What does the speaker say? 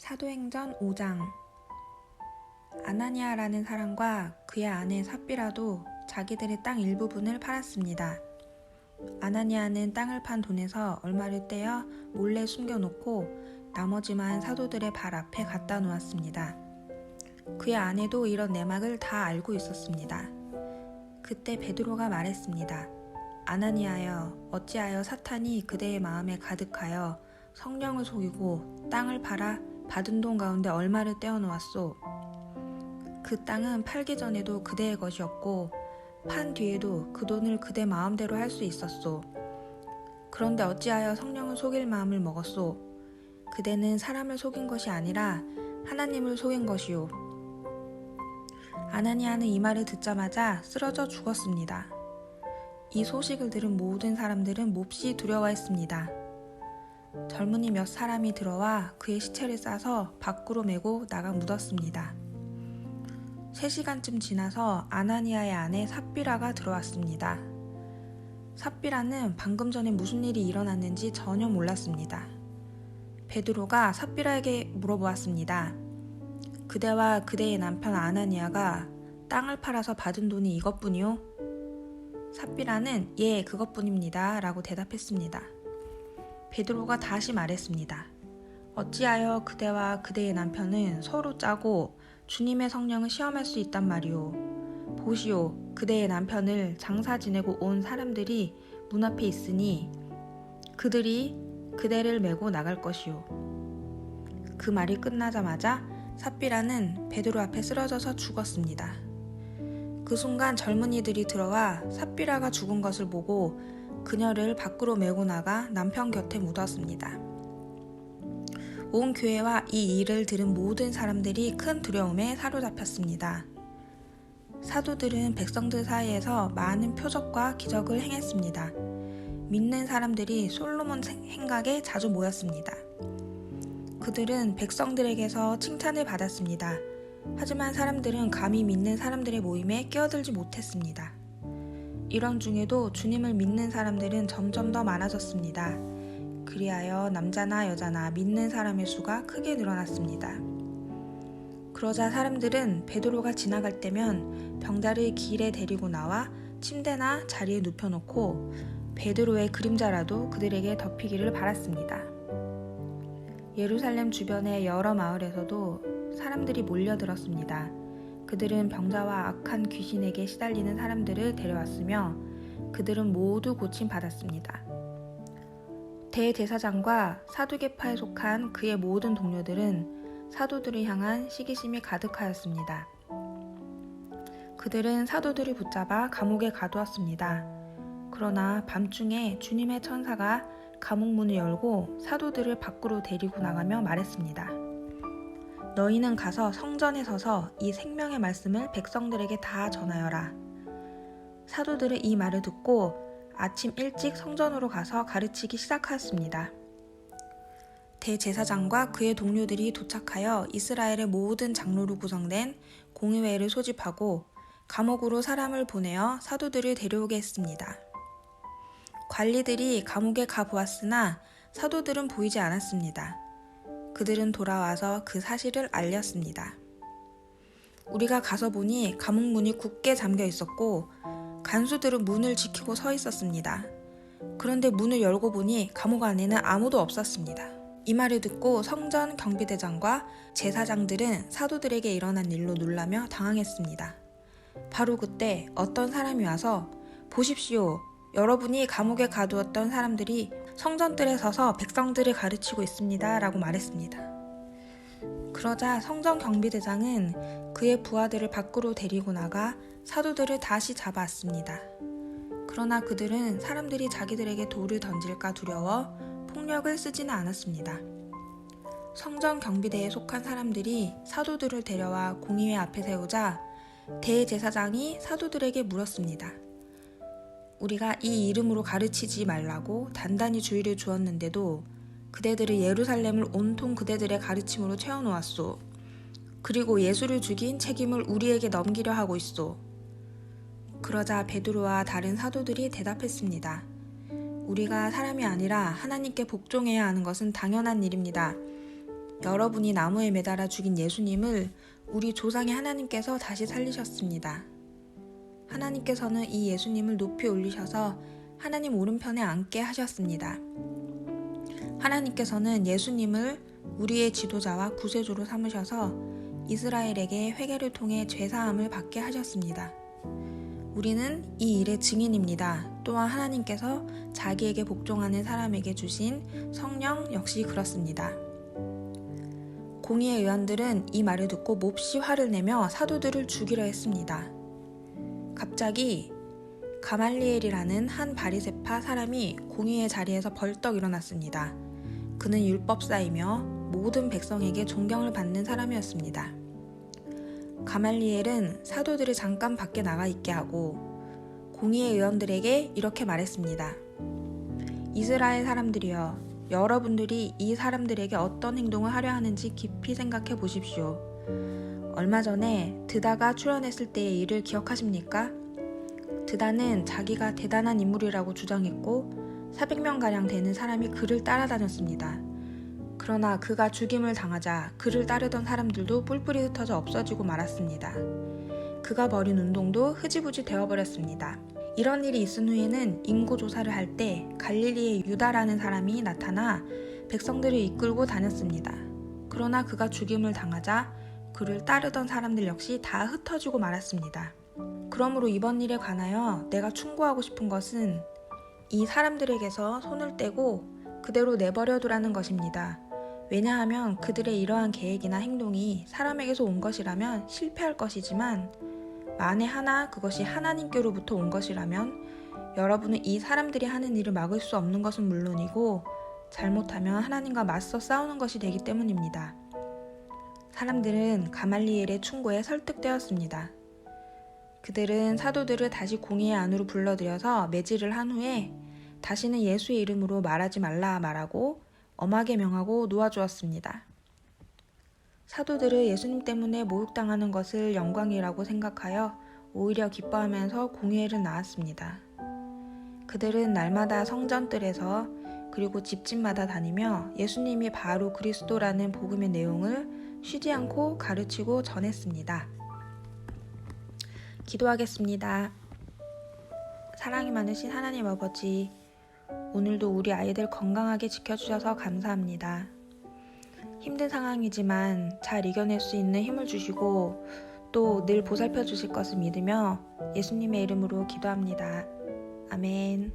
사도행전 5장. 아나니아라는 사람과 그의 아내 삽비라도 자기들의 땅 일부분을 팔았습니다. 아나니아는 땅을 판 돈에서 얼마를 떼어 몰래 숨겨놓고 나머지만 사도들의 발 앞에 갖다 놓았습니다. 그의 아내도 이런 내막을 다 알고 있었습니다. 그때 베드로가 말했습니다. 아나니아여, 어찌하여 사탄이 그대의 마음에 가득하여 성령을 속이고 땅을 팔아 받은 돈 가운데 얼마를 떼어놓았소. 그 땅은 팔기 전에도 그대의 것이었고 판 뒤에도 그 돈을 그대 마음대로 할 수 있었소. 그런데 어찌하여 성령을 속일 마음을 먹었소. 그대는 사람을 속인 것이 아니라 하나님을 속인 것이요. 아나니아는 이 말을 듣자마자 쓰러져 죽었습니다. 이 소식을 들은 모든 사람들은 몹시 두려워했습니다. 젊은이 몇 사람이 들어와 그의 시체를 싸서 밖으로 메고 나가 묻었습니다. 3시간쯤 지나서 아나니아의 아내 삽비라가 들어왔습니다. 삽비라는 방금 전에 무슨 일이 일어났는지 전혀 몰랐습니다. 베드로가 삽비라에게 물어보았습니다. 그대와 그대의 남편 아나니아가 땅을 팔아서 받은 돈이 이것뿐이요? 삽비라는 예, 그것뿐입니다 라고 대답했습니다. 베드로가 다시 말했습니다. 어찌하여 그대와 그대의 남편은 서로 짜고 주님의 성령을 시험할 수 있단 말이오. 보시오, 그대의 남편을 장사 지내고 온 사람들이 문 앞에 있으니 그들이 그대를 메고 나갈 것이오. 그 말이 끝나자마자 삽비라는 베드로 앞에 쓰러져서 죽었습니다. 그 순간 젊은이들이 들어와 삽비라가 죽은 것을 보고 그녀를 밖으로 메고 나가 남편 곁에 묻었습니다. 온 교회와 이 일을 들은 모든 사람들이 큰 두려움에 사로잡혔습니다. 사도들은 백성들 사이에서 많은 표적과 기적을 행했습니다. 믿는 사람들이 솔로몬 행각에 자주 모였습니다. 그들은 백성들에게서 칭찬을 받았습니다. 하지만 사람들은 감히 믿는 사람들의 모임에 끼어들지 못했습니다. 이런 중에도 주님을 믿는 사람들은 점점 더 많아졌습니다. 그리하여 남자나 여자나 믿는 사람의 수가 크게 늘어났습니다. 그러자 사람들은 베드로가 지나갈 때면 병자를 길에 데리고 나와 침대나 자리에 눕혀놓고 베드로의 그림자라도 그들에게 덮이기를 바랐습니다. 예루살렘 주변의 여러 마을에서도 사람들이 몰려들었습니다. 그들은 병자와 악한 귀신에게 시달리는 사람들을 데려왔으며 그들은 모두 고침받았습니다. 대제사장과 사두개파에 속한 그의 모든 동료들은 사도들을 향한 시기심이 가득하였습니다. 그들은 사도들을 붙잡아 감옥에 가두었습니다. 그러나 밤중에 주님의 천사가 감옥 문을 열고 사도들을 밖으로 데리고 나가며 말했습니다. 너희는 가서 성전에 서서 이 생명의 말씀을 백성들에게 다 전하여라. 사도들은 이 말을 듣고 아침 일찍 성전으로 가서 가르치기 시작하였습니다. 대제사장과 그의 동료들이 도착하여 이스라엘의 모든 장로로 구성된 공의회를 소집하고 감옥으로 사람을 보내어 사도들을 데려오게 했습니다. 관리들이 감옥에 가보았으나 사도들은 보이지 않았습니다. 그들은 돌아와서 그 사실을 알렸습니다. 우리가 가서 보니 감옥 문이 굳게 잠겨 있었고 간수들은 문을 지키고 서 있었습니다. 그런데 문을 열고 보니 감옥 안에는 아무도 없었습니다. 이 말을 듣고 성전 경비대장과 제사장들은 사도들에게 일어난 일로 놀라며 당황했습니다. 바로 그때 어떤 사람이 와서 보십시오. 여러분이 감옥에 가두었던 사람들이 성전뜰에 서서 백성들을 가르치고 있습니다. 라고 말했습니다. 그러자 성전 경비대장은 그의 부하들을 밖으로 데리고 나가 사도들을 다시 잡아왔습니다. 그러나 그들은 사람들이 자기들에게 돌을 던질까 두려워 폭력을 쓰지는 않았습니다. 성전 경비대에 속한 사람들이 사도들을 데려와 공의회 앞에 세우자 대제사장이 사도들에게 물었습니다. 우리가 이 이름으로 가르치지 말라고 단단히 주의를 주었는데도 그대들을 예루살렘을 온통 그대들의 가르침으로 채워놓았소. 그리고 예수를 죽인 책임을 우리에게 넘기려 하고 있소. 그러자 베드로와 다른 사도들이 대답했습니다. 우리가 사람이 아니라 하나님께 복종해야 하는 것은 당연한 일입니다. 여러분이 나무에 매달아 죽인 예수님을 우리 조상의 하나님께서 다시 살리셨습니다. 하나님께서는 이 예수님을 높이 올리셔서 하나님 오른편에 앉게 하셨습니다. 하나님께서는 예수님을 우리의 지도자와 구세주로 삼으셔서 이스라엘에게 회개를 통해 죄사함을 받게 하셨습니다. 우리는 이 일의 증인입니다. 또한 하나님께서 자기에게 복종하는 사람에게 주신 성령 역시 그렇습니다. 공의의 의원들은 이 말을 듣고 몹시 화를 내며 사도들을 죽이려 했습니다. 갑자기 가말리엘이라는 한 바리새파 사람이 공의의 자리에서 벌떡 일어났습니다. 그는 율법사이며 모든 백성에게 존경을 받는 사람이었습니다. 가말리엘은 사도들을 잠깐 밖에 나가 있게 하고 공의의 의원들에게 이렇게 말했습니다. 이스라엘 사람들이여, 여러분들이 이 사람들에게 어떤 행동을 하려 하는지 깊이 생각해 보십시오. 얼마 전에 드다가 출연했을 때의 일을 기억하십니까? 드다는 자기가 대단한 인물이라고 주장했고 400명가량 되는 사람이 그를 따라다녔습니다. 그러나 그가 죽임을 당하자 그를 따르던 사람들도 뿔뿔이 흩어져 없어지고 말았습니다. 그가 벌인 운동도 흐지부지 되어버렸습니다. 이런 일이 있은 후에는 인구조사를 할 때 갈릴리의 유다라는 사람이 나타나 백성들을 이끌고 다녔습니다. 그러나 그가 죽임을 당하자 그를 따르던 사람들 역시 다 흩어지고 말았습니다. 그러므로 이번 일에 관하여 내가 충고하고 싶은 것은 이 사람들에게서 손을 떼고 그대로 내버려두라는 것입니다. 왜냐하면 그들의 이러한 계획이나 행동이 사람에게서 온 것이라면 실패할 것이지만 만에 하나 그것이 하나님께로부터 온 것이라면 여러분은 이 사람들이 하는 일을 막을 수 없는 것은 물론이고 잘못하면 하나님과 맞서 싸우는 것이 되기 때문입니다. 사람들은 가말리엘의 충고에 설득되었습니다. 그들은 사도들을 다시 공의의 안으로 불러들여서 매질을 한 후에 다시는 예수의 이름으로 말하지 말라 말하고 엄하게 명하고 놓아주었습니다. 사도들은 예수님 때문에 모욕당하는 것을 영광이라고 생각하여 오히려 기뻐하면서 공회를 나왔습니다. 그들은 날마다 성전뜰에서 그리고 집집마다 다니며 예수님이 바로 그리스도라는 복음의 내용을 쉬지 않고 가르치고 전했습니다. 기도하겠습니다. 사랑이 많으신 하나님 아버지, 오늘도 우리 아이들 건강하게 지켜주셔서 감사합니다. 힘든 상황이지만 잘 이겨낼 수 있는 힘을 주시고 또 늘 보살펴 주실 것을 믿으며 예수님의 이름으로 기도합니다. 아멘.